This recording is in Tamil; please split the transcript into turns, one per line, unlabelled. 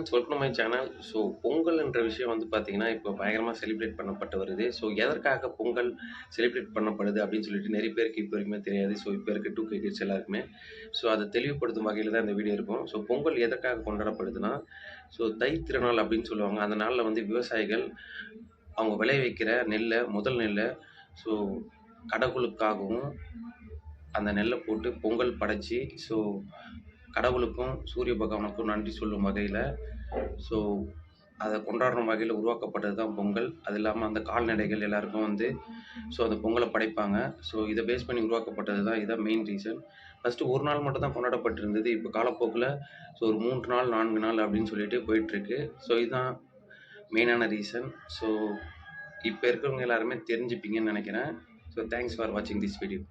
Friends, welcome to my channel. So Pongal என்ற விஷயம் வந்து பார்த்தீங்கன்னா, இப்போ பயங்கரமாக செலிப்ரேட் பண்ணப்பட்டு வருது. ஸோ எதற்காக பொங்கல் செலிப்ரேட் பண்ணப்படுது அப்படின்னு சொல்லிட்டு நிறைய பேருக்கு இப்போ வரைக்குமே தெரியாது. ஸோ இப்போ இருக்க 2K கிட்ஸ் எல்லாருக்குமே. ஸோ அதை தெளிவுபடுத்தும் வகையில் தான் இந்த வீடியோ இருக்கும். ஸோ பொங்கல் எதற்காக கொண்டாடப்படுதுன்னா, ஸோ தை திருநாள் அப்படின்னு சொல்லுவாங்க. அந்த நாளில் வந்து விவசாயிகள் அவங்க விளைவிக்கிற நெல்லை, முதல் நெல்லை ஸோ கடவுளுக்காகவும் அந்த நெல்லை போட்டு பொங்கல் படைச்சி, ஸோ கடவுளுக்கும் சூரிய பகவானுக்கும் நன்றி சொல்லும் வகையில் ஸோ அதை கொண்டாடுற வகையில் உருவாக்கப்பட்டது தான் பொங்கல். அது இல்லாமல் அந்த கால்நடைகள் எல்லாருக்கும் வந்து ஸோ அந்த பொங்கலை படைப்பாங்க. ஸோ இதை பேஸ் பண்ணி உருவாக்கப்பட்டது தான் இதான் மெயின் ரீசன். ஃபஸ்ட்டு ஒரு நாள் மட்டும் தான் கொண்டாடப்பட்டிருந்தது. இப்போ காலப்போக்கில் ஸோ ஒரு 3 நாள் 4 நாள் அப்படின்னு சொல்லிட்டு போயிட்டுருக்கு. ஸோ இதுதான் மெயினான ரீசன். ஸோ இப்போ இருக்கிறவங்க எல்லாருமே தெரிஞ்சுப்பீங்கன்னு நினைக்கிறேன். ஸோ தேங்க்ஸ் ஃபார் வாட்சிங் திஸ் வீடியோ.